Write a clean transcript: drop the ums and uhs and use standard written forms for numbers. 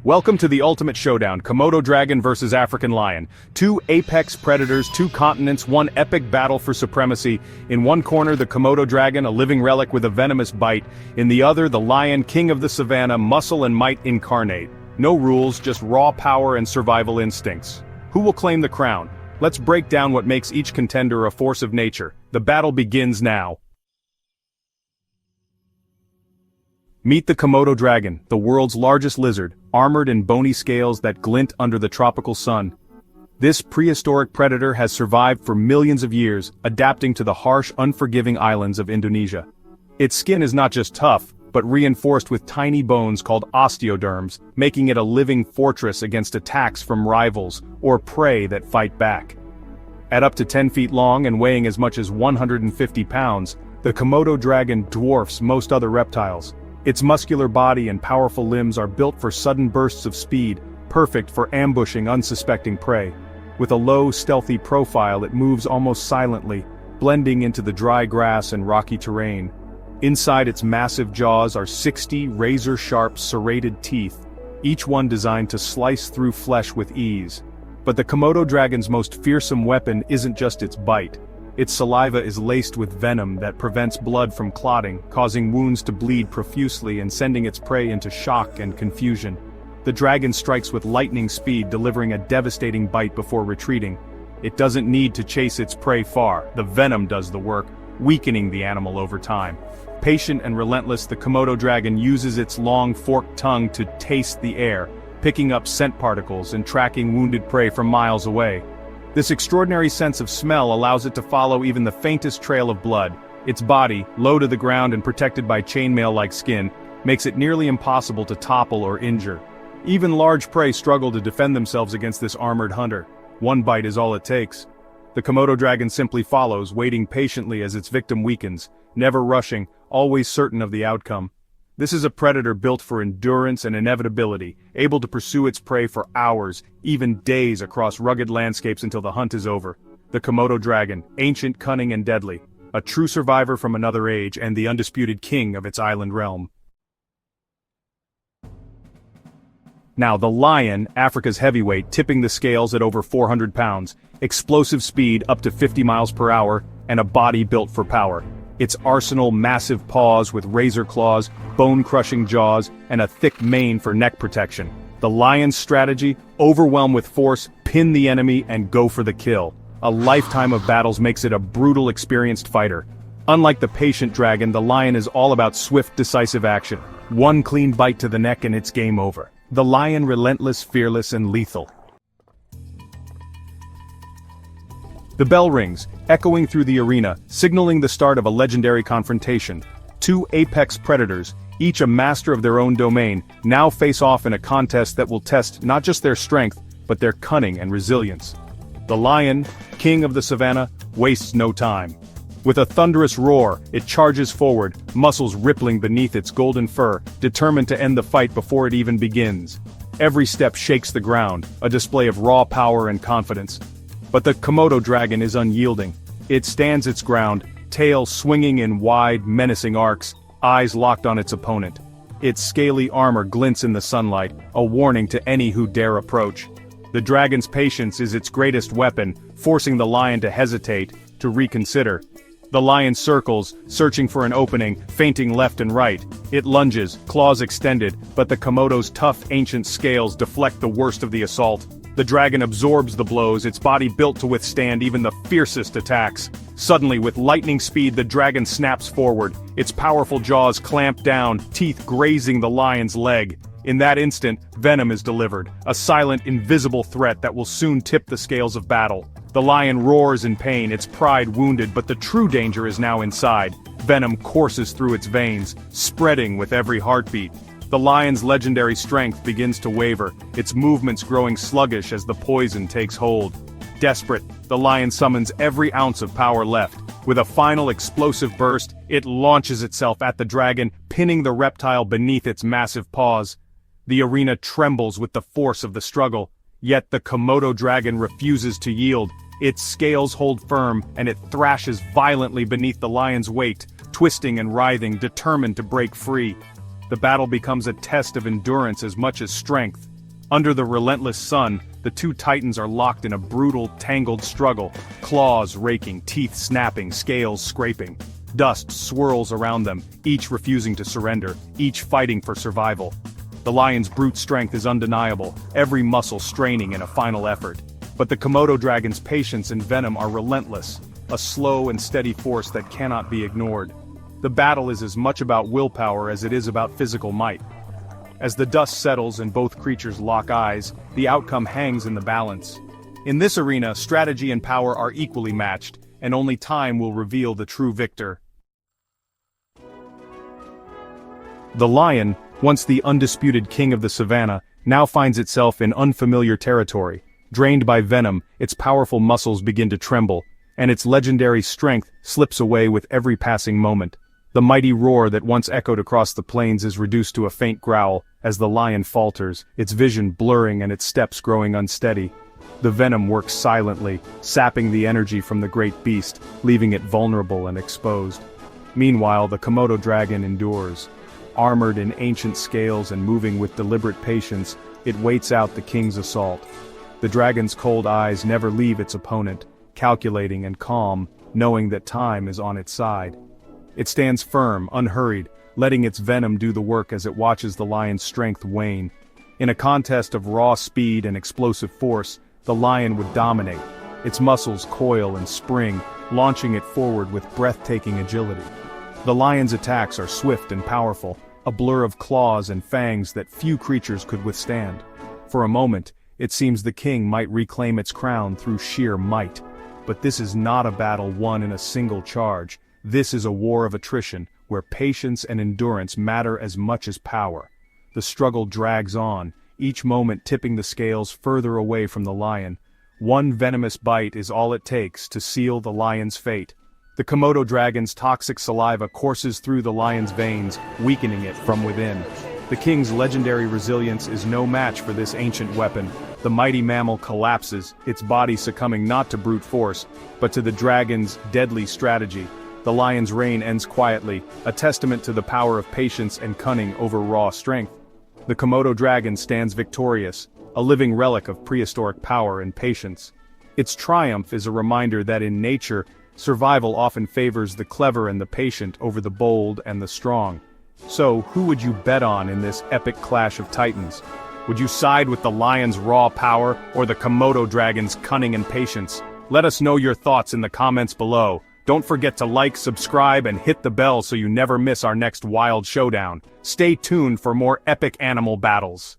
Welcome to the ultimate showdown, Komodo Dragon versus African Lion. Two apex predators, two continents, one epic battle for supremacy. In one corner, the Komodo Dragon, a living relic with a venomous bite. In the other, the lion, king of the savannah, muscle and might incarnate. No rules, just raw power and survival instincts. Who will claim the crown? Let's break down what makes each contender a force of nature. The battle begins now. Meet the Komodo Dragon, the world's largest lizard, armored in bony scales that glint under the tropical sun. This prehistoric predator has survived for millions of years, adapting to the harsh, unforgiving islands of Indonesia. Its skin is not just tough, but reinforced with tiny bones called osteoderms, making it a living fortress against attacks from rivals or prey that fight back. At up to 10 feet long and weighing as much as 150 pounds, the Komodo Dragon dwarfs most other reptiles. Its muscular body and powerful limbs are built for sudden bursts of speed, perfect for ambushing unsuspecting prey. With a low, stealthy profile, it moves almost silently, blending into the dry grass and rocky terrain. Inside its massive jaws are 60 razor-sharp serrated teeth, each one designed to slice through flesh with ease. But the Komodo Dragon's most fearsome weapon isn't just its bite. Its saliva is laced with venom that prevents blood from clotting, causing wounds to bleed profusely and sending its prey into shock and confusion. The dragon strikes with lightning speed, delivering a devastating bite before retreating. It doesn't need to chase its prey far, the venom does the work, weakening the animal over time. Patient and relentless, the Komodo Dragon uses its long forked tongue to taste the air, picking up scent particles and tracking wounded prey from miles away. This extraordinary sense of smell allows it to follow even the faintest trail of blood. Its body, low to the ground and protected by chainmail-like skin, makes it nearly impossible to topple or injure. Even large prey struggle to defend themselves against this armored hunter. One bite is all it takes. The Komodo Dragon simply follows, waiting patiently as its victim weakens, never rushing, always certain of the outcome. This is a predator built for endurance and inevitability, able to pursue its prey for hours, even days across rugged landscapes until the hunt is over. The Komodo Dragon, ancient, cunning and deadly, a true survivor from another age and the undisputed king of its island realm. Now the lion, Africa's heavyweight, tipping the scales at over 400 pounds, explosive speed up to 50 miles per hour, and a body built for power. Its arsenal, massive paws with razor claws, bone-crushing jaws, and a thick mane for neck protection. The lion's strategy: overwhelm with force, pin the enemy, and go for the kill. A lifetime of battles makes it a brutal, experienced fighter. Unlike the patient dragon, the lion is all about swift, decisive action. One clean bite to the neck and it's game over. The lion, relentless, fearless, and lethal. The bell rings, echoing through the arena, signaling the start of a legendary confrontation. Two apex predators, each a master of their own domain, now face off in a contest that will test not just their strength, but their cunning and resilience. The lion, king of the savannah, wastes no time. With a thunderous roar, it charges forward, muscles rippling beneath its golden fur, determined to end the fight before it even begins. Every step shakes the ground, a display of raw power and confidence. But the Komodo Dragon is unyielding. It stands its ground, tail swinging in wide, menacing arcs, eyes locked on its opponent. Its scaly armor glints in the sunlight, a warning to any who dare approach. The dragon's patience is its greatest weapon, forcing the lion to hesitate, to reconsider. The lion circles, searching for an opening, feinting left and right. It lunges, claws extended, but the Komodo's tough, ancient scales deflect the worst of the assault. The dragon absorbs the blows, its body built to withstand even the fiercest attacks. Suddenly, with lightning speed, the dragon snaps forward, its powerful jaws clamp down, teeth grazing the lion's leg. In that instant, venom is delivered, a silent, invisible threat that will soon tip the scales of battle. The lion roars in pain, its pride wounded, but the true danger is now inside. Venom courses through its veins, spreading with every heartbeat. The lion's legendary strength begins to waver, its movements growing sluggish as the poison takes hold. Desperate, the lion summons every ounce of power left. With a final explosive burst, it launches itself at the dragon, pinning the reptile beneath its massive paws. The arena trembles with the force of the struggle, yet the Komodo Dragon refuses to yield. Its scales hold firm, and it thrashes violently beneath the lion's weight, twisting and writhing, determined to break free. The battle becomes a test of endurance as much as strength. Under the relentless sun, the two titans are locked in a brutal, tangled struggle, claws raking, teeth snapping, scales scraping. Dust swirls around them, each refusing to surrender, each fighting for survival. The lion's brute strength is undeniable, every muscle straining in a final effort. But the Komodo dragon's patience and venom are relentless, a slow and steady force that cannot be ignored. The battle is as much about willpower as it is about physical might. As the dust settles and both creatures lock eyes, the outcome hangs in the balance. In this arena, strategy and power are equally matched, and only time will reveal the true victor. The lion, once the undisputed king of the savannah, now finds itself in unfamiliar territory. Drained by venom, its powerful muscles begin to tremble, and its legendary strength slips away with every passing moment. The mighty roar that once echoed across the plains is reduced to a faint growl, as the lion falters, its vision blurring and its steps growing unsteady. The venom works silently, sapping the energy from the great beast, leaving it vulnerable and exposed. Meanwhile, the Komodo dragon endures. Armored in ancient scales and moving with deliberate patience, it waits out the king's assault. The dragon's cold eyes never leave its opponent, calculating and calm, knowing that time is on its side. It stands firm, unhurried, letting its venom do the work as it watches the lion's strength wane. In a contest of raw speed and explosive force, the lion would dominate. Its muscles coil and spring, launching it forward with breathtaking agility. The lion's attacks are swift and powerful, a blur of claws and fangs that few creatures could withstand. For a moment, it seems the king might reclaim its crown through sheer might. But this is not a battle won in a single charge. This is a war of attrition, where patience and endurance matter as much as power. The struggle drags on, each moment tipping the scales further away from the lion. One venomous bite is all it takes to seal the lion's fate. The Komodo dragon's toxic saliva courses through the lion's veins, weakening it from within. The king's legendary resilience is no match for this ancient weapon. The mighty mammal collapses, its body succumbing not to brute force, but to the dragon's deadly strategy. The lion's reign ends quietly, a testament to the power of patience and cunning over raw strength. The Komodo dragon stands victorious, a living relic of prehistoric power and patience. Its triumph is a reminder that in nature, survival often favors the clever and the patient over the bold and the strong. So, who would you bet on in this epic clash of titans? Would you side with the lion's raw power or the Komodo dragon's cunning and patience? Let us know your thoughts in the comments below. Don't forget to like, subscribe, and hit the bell so you never miss our next wild showdown. Stay tuned for more epic animal battles.